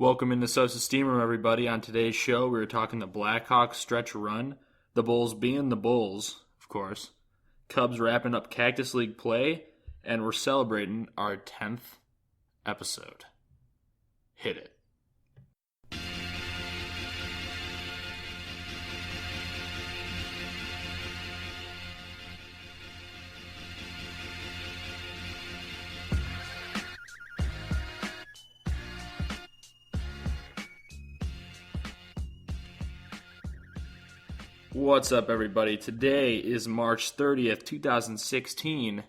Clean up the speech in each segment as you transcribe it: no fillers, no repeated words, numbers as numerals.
Welcome into Steamroom, everybody. On today's show, we're talking the Blackhawks stretch run, the Bulls being the Bulls, of course, Cubs wrapping up Cactus League play, and we're celebrating our 10th episode. Hit it. What's up, everybody? Today is March 30th, 2016,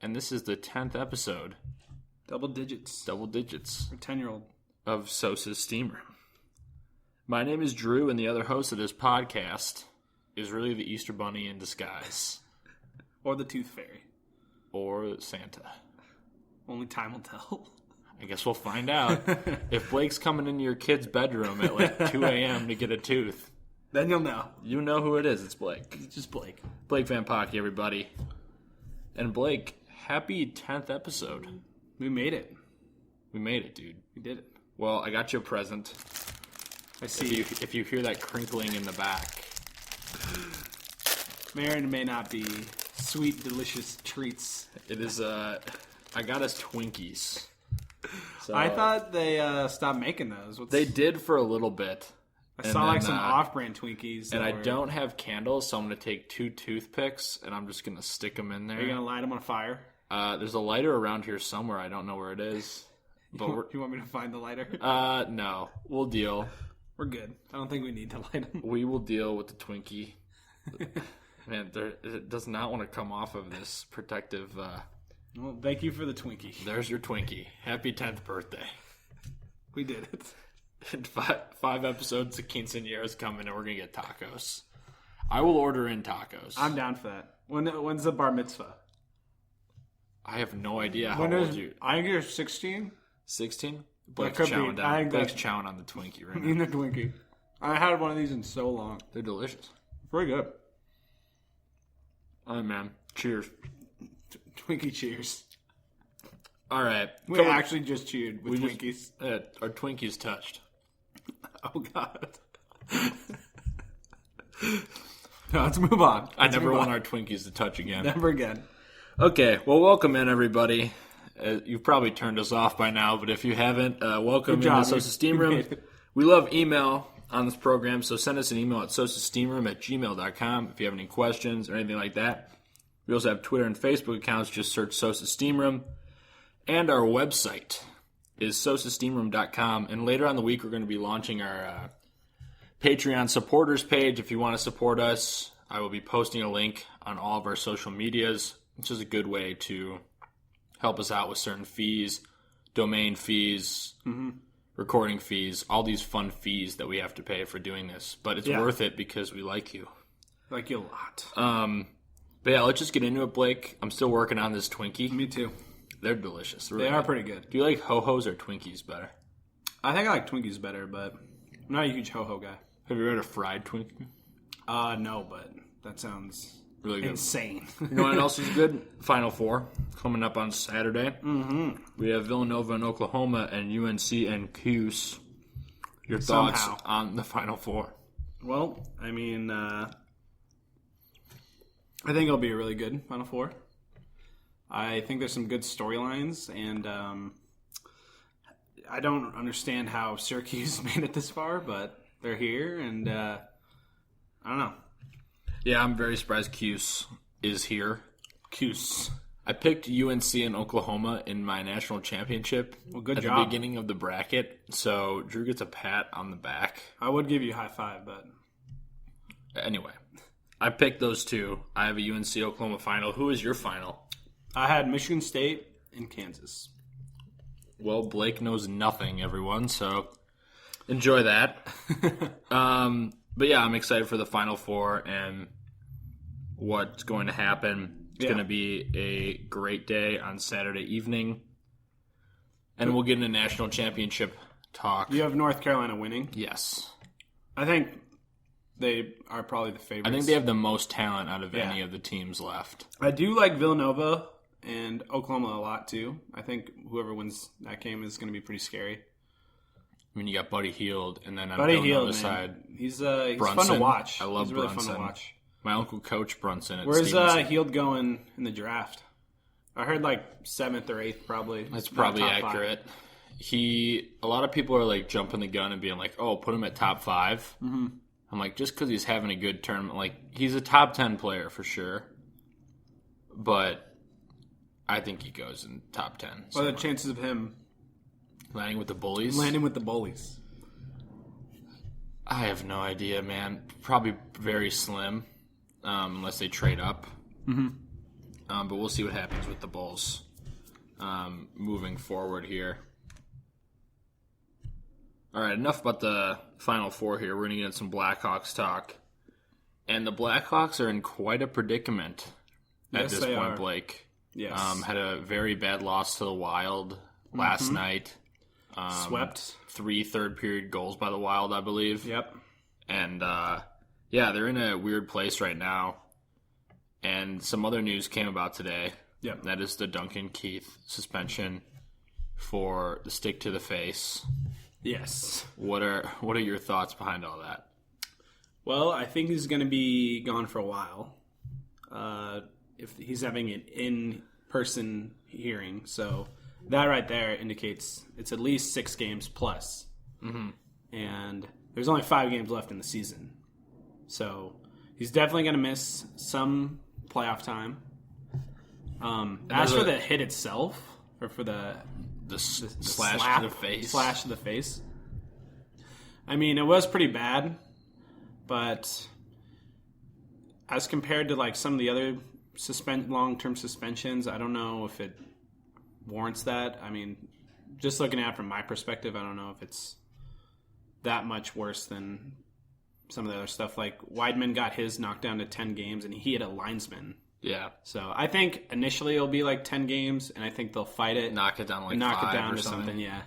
and this is the 10th episode. Double digits. Double digits. A 10-year-old. Of Sosa's Steam Room. My name is Drew, and the other host of this podcast is really the Easter Bunny in disguise. Or the Tooth Fairy. Or Santa. Only time will tell. I guess we'll find out. If Blake's coming into your kid's bedroom at like 2 a.m. to get a tooth, then you'll know. You know who it is. It's Blake. It's just Blake. Blake Van Pocky, everybody. And Blake, happy 10th episode. We made it. We made it, dude. We did it. Well, I got you a present. I see. If you hear that crinkling in the back. May or may not be sweet, delicious treats. It is, I got us Twinkies. So, I thought they stopped making those. They did for a little bit. I saw like some off-brand Twinkies. And I don't have candles, so I'm going to take 2 toothpicks, and I'm just going to stick them in there. Are you going to light them on fire? There's a lighter around here somewhere. I don't know where it is. But you want me to find the lighter? No. We'll deal. We're good. I don't think we need to light them. We will deal with the Twinkie. Man, it does not want to come off of this protective... Well, thank you for the Twinkie. There's your Twinkie. Happy 10th birthday. We did it. And five episodes of Quinceañera's coming, and we're going to get tacos. I will order in tacos. I'm down for that. When's the bar mitzvah? I have no idea how old you... I think you're 16. 16? Blake's chowing down. Blake's chowing on the Twinkie right now. In the Twinkie. I haven't had one of these in so long. They're delicious. Very good. All right, man. Cheers. Twinkie cheers. All right. We actually just cheered with Twinkies. Our Twinkies touched. Oh, God. No, let's move on. I never want our Twinkies to touch again. Never again. Okay, well, welcome in, everybody. You've probably turned us off by now, but if you haven't, welcome into Sosa's Steam Room. We love email on this program, so send us an email at sosassteamroom@gmail.com if you have any questions or anything like that. We also have Twitter and Facebook accounts. Just search Sosa's Steam Room. And our website is sosassteamroom.com. And later on the week, we're going to be launching our Patreon supporters page. If you want to support us, I will be posting a link on all of our social medias, which is a good way to help us out with certain fees, domain fees, recording fees, all these fun fees that we have to pay for doing this. But it's worth it because we like you. Like you a lot. But yeah, let's just get into it, Blake. I'm still working on this Twinkie. Me too. They're delicious. They are pretty good. Do you like Ho-Hos or Twinkies better? I think I like Twinkies better, but I'm not a huge Ho-Ho guy. Have you ever had a fried Twinkie? No, but that sounds really good. Insane. You know what else is good? Final Four coming up on Saturday. Mm-hmm. We have Villanova and Oklahoma and UNC and Cuse. Your thoughts on the Final Four? Well, I mean, I think it'll be a really good Final Four. I think there's some good storylines, and I don't understand how Syracuse made it this far, but they're here, and I don't know. Yeah, I'm very surprised Cuse is here. Cuse. I picked UNC and Oklahoma in my national championship at the beginning of the bracket, so Drew gets a pat on the back. I would give you a high five, but... Anyway, I picked those two. I have a UNC-Oklahoma final. Who is your final? I had Michigan State and Kansas. Well, Blake knows nothing, everyone, so enjoy that. But yeah, I'm excited for the Final Four and what's going to happen. It's going to be a great day on Saturday evening. And we'll get into national championship talk. You have North Carolina winning? Yes. I think they are probably the favorites. I think they have the most talent out of any of the teams left. I do like Villanova and Oklahoma a lot, too. I think whoever wins that game is going to be pretty scary. I mean, you got Buddy Hield, and then on Buddy the Hield, other man. side, He's Brunson. fun to watch. I love He's really Brunson. fun to watch. My uncle coached Brunson at Where's Stevenson. Hield going in the draft? I heard like 7th or 8th probably. That's probably Not top accurate. A lot of people are like jumping the gun and being like, "Oh, put him at top 5." Mm-hmm. I'm like, just because he's having a good tournament, like he's a top 10 player for sure, but I think he goes in top 10. What are the chances of him landing with the Bullies? landing with the Bullies? I have no idea, man. Probably very slim, unless they trade up. Mm-hmm. But we'll see what happens with the Bulls moving forward here. All right, enough about the Final Four here. We're going to get into some Blackhawks talk. And the Blackhawks are in quite a predicament at this point, Blake. Yes. Had a very bad loss to the Wild last night. Swept. 3 third-period goals by the Wild, I believe. Yep. And, they're in a weird place right now. And some other news came about today. Yep. That is the Duncan Keith suspension for the stick to the face. Yes. What are your thoughts behind all that? Well, I think he's going to be gone for a while. If he's having an in-person hearing, so that right there indicates it's at least 6 games plus. Mm-hmm. And there's only 5 games left in the season, so he's definitely going to miss some playoff time. As for the hit itself, or for the slash to the face. Slash to the face. I mean, it was pretty bad, but as compared to like some of the other long-term suspensions, I don't know if it warrants that. I mean, just looking at it from my perspective, I don't know if it's that much worse than some of the other stuff. Like Weidman got his knocked down to 10 games, and he had a linesman. Yeah. So I think initially it'll be like 10 games, and I think they'll fight it. Knock it down like knock 5 it down or to something, yeah.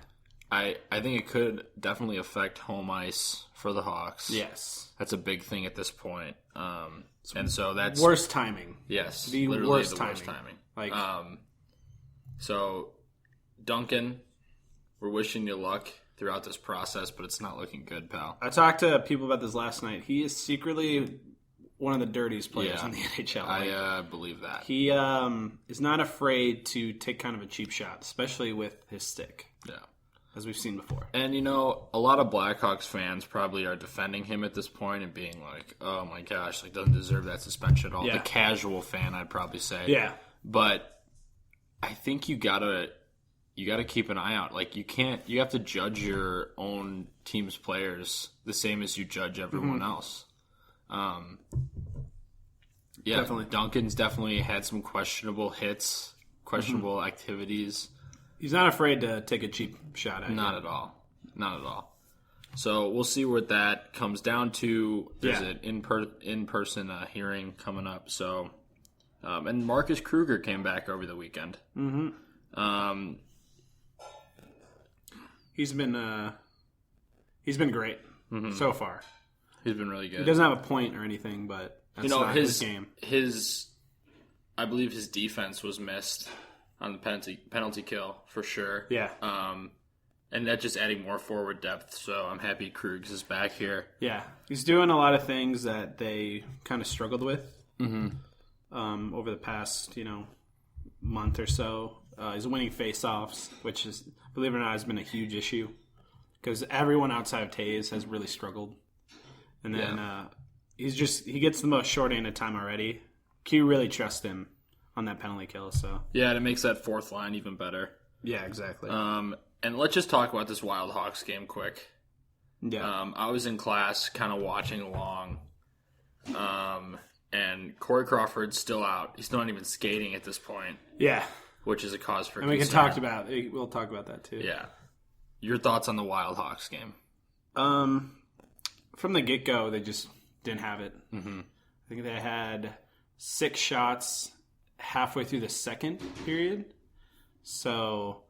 I think it could definitely affect home ice for the Hawks. Yes. That's a big thing at this point. And so that's... Worst timing. Yes. The literally worst the timing. worst timing. Like, so, Duncan, we're wishing you luck throughout this process, but it's not looking good, pal. I talked to people about this last night. He is secretly one of the dirtiest players in the NHL. I believe that. He is not afraid to take kind of a cheap shot, especially with his stick. Yeah. As we've seen before. And, a lot of Blackhawks fans probably are defending him at this point and being like, oh my gosh, like doesn't deserve that suspension at all. Yeah. The casual fan, I'd probably say. Yeah. But I think you gotta keep an eye out. Like you have to judge your own team's players the same as you judge everyone else. Yeah, definitely. Duncan's definitely had some questionable hits, questionable activities. He's not afraid to take a cheap shot at Not at all. Not at all. So we'll see what that comes down to. There's an in-person hearing coming up. So, and Marcus Kruger came back over the weekend. Mm-hmm. He's been great so far. He's been really good. He doesn't have a point or anything, but that's not his game. I believe his defense was missed on the penalty kill for sure. Yeah. And that's just adding more forward depth. So I'm happy Krugs is back here. Yeah, he's doing a lot of things that they kind of struggled with over the past month or so. He's winning faceoffs, which is, believe it or not, has been a huge issue because everyone outside of Taves has really struggled. And then he gets the most short-handed time already. Q really trusts him on that penalty kill. So yeah, it makes that fourth line even better. Yeah, exactly. And let's just talk about this Wild Hawks game quick. Yeah. I was in class kind of watching along. And Corey Crawford's still out. He's not even skating at this point. Yeah. Which is a cause for concern. And we'll talk about that too. Yeah. Your thoughts on the Wild Hawks game? From the get-go, they just didn't have it. Mm-hmm. I think they had 6 shots halfway through the second period. So,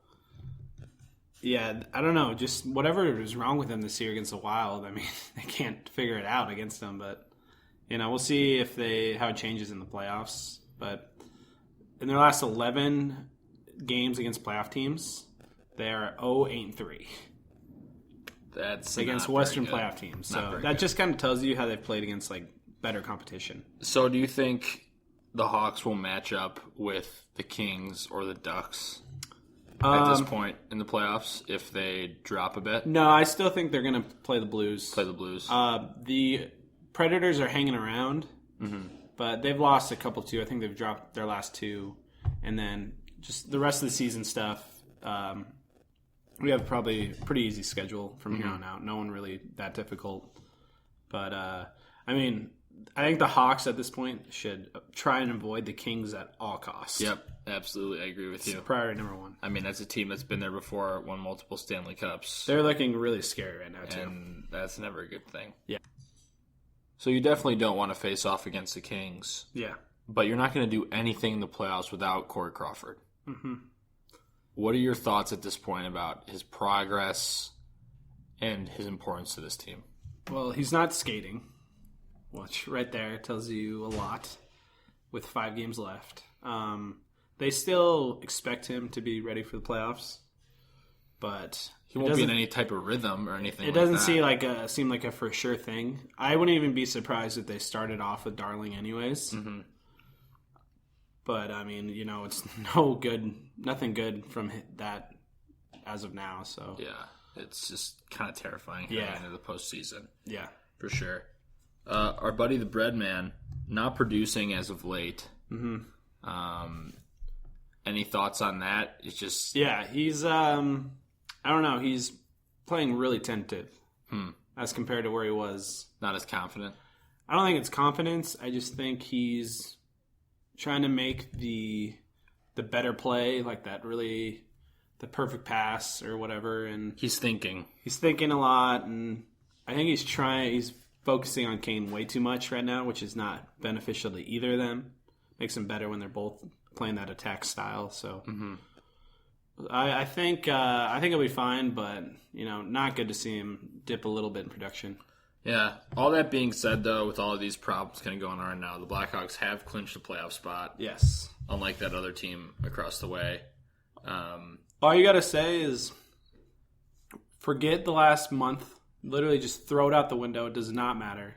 yeah, I don't know. Just whatever was wrong with them this year against the Wild, I mean, they can't figure it out against them. But, we'll see how it changes in the playoffs. But in their last 11 games against playoff teams, they are 0-8-3. That's against Western playoff teams. So that just kind of tells you how they've played against like better competition. So do you think the Hawks will match up with the Kings or the Ducks at this point in the playoffs if they drop a bit? No, I still think they're going to play the Blues. The Predators are hanging around, but they've lost a couple too. I think they've dropped their last two. And then just the rest of the season stuff, we have probably a pretty easy schedule from here on out. No one really that difficult. But, I mean, I think the Hawks at this point should try and avoid the Kings at all costs. Yep, absolutely. I agree with you. Priority number one. I mean, that's a team that's been there before, won multiple Stanley Cups. They're looking really scary right now, too. And that's never a good thing. Yeah. So you definitely don't want to face off against the Kings. Yeah. But you're not going to do anything in the playoffs without Corey Crawford. What are your thoughts at this point about his progress and his importance to this team? Well, he's not skating, which right there tells you a lot with 5 games left. They still expect him to be ready for the playoffs, but he won't be in any type of rhythm or anything. It doesn't seem like a for sure thing. I wouldn't even be surprised if they started off with Darling anyways. But I mean, it's nothing good from that as of now. So yeah, it's just kind of terrifying heading into the postseason. Yeah, for sure. Our buddy the Bread Man not producing as of late. Any thoughts on that? It's just he's I don't know. He's playing really tentative as compared to where he was. Not as confident. I don't think it's confidence. I just think he's trying to make the better play, like that really the perfect pass or whatever, and he's thinking a lot, and I think he's focusing on Kane way too much right now, which is not beneficial to either of them. Makes them better when they're both playing that attack style. So I think he'll be fine, but not good to see him dip a little bit in production. Yeah. All that being said, though, with all of these problems kind of going on right now, the Blackhawks have clinched a playoff spot. Yes. Unlike that other team across the way. All you got to say is forget the last month. Literally just throw it out the window. It does not matter.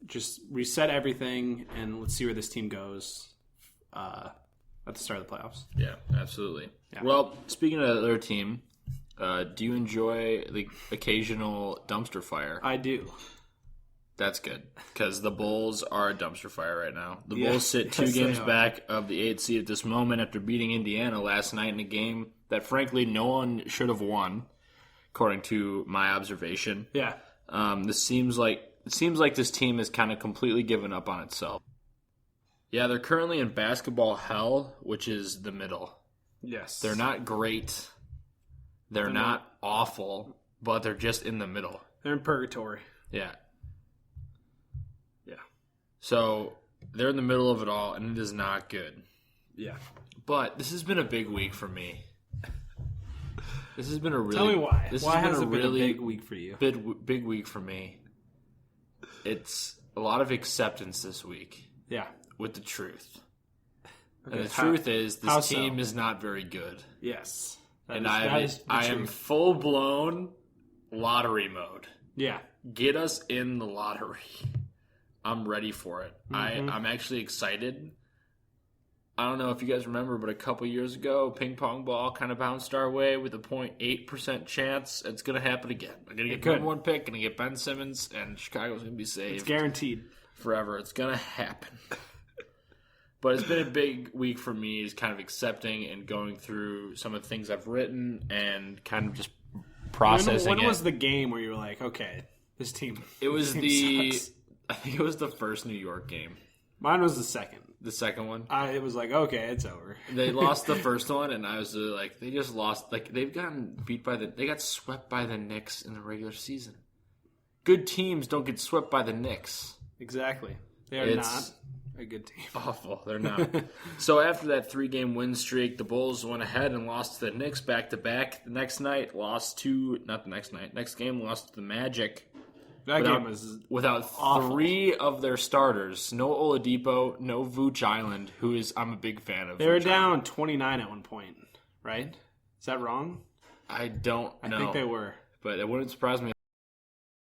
Just reset everything, and let's see where this team goes at the start of the playoffs. Yeah, absolutely. Yeah. Well, speaking of the other team, do you enjoy the occasional dumpster fire? I do. That's good, because the Bulls are a dumpster fire right now. The Bulls sit 2 games back of the 8th seed at this moment after beating Indiana last night in a game that, frankly, no one should have won, according to my observation. Yeah. It seems like this team has kind of completely given up on itself. Yeah, they're currently in basketball hell, which is the middle. Yes. They're not great. They're not awful, but they're just in the middle. They're in purgatory. Yeah. Yeah. So they're in the middle of it all, and it is not good. Yeah. But this has been a big week for me. This has been a really... Tell me why. Why has it been a big week for you? Big week for me. It's a lot of acceptance this week. Yeah. With the truth. Okay, and the truth is this team is not very good. Yes. I am full-blown lottery mode. Yeah. Get us in the lottery. I'm ready for it. I'm actually excited. I don't know if you guys remember, but a couple years ago, ping pong ball kind of bounced our way with a 0.8% chance. It's going to happen again. I'm going to get number 1 pick, going to get Ben Simmons, and Chicago's going to be saved. It's guaranteed. Forever. It's going to happen. But it's been a big week for me, is kind of accepting and going through some of the things I've written and kind of just processing When was the game where you were like, okay, this team sucks. I think it was the first New York game. Mine was the second. The second one? It was like, okay, it's over. They lost the first one, and I was like, they just lost. Like, they've gotten beat they got swept by the Knicks in the regular season. Good teams don't get swept by the Knicks. Exactly. They are not a good team. Awful. They're not. So after that 3-game win streak, the Bulls went ahead and lost to the Knicks back-to-back. The next night, lost to... Not the next night. Next game, lost to the Magic. That game was without awful. 3 of their starters. No Oladipo, no Vooch Island, I'm a big fan of. They were down 29 at one point, right? Is that wrong? I don't know. I think they were. But it wouldn't surprise me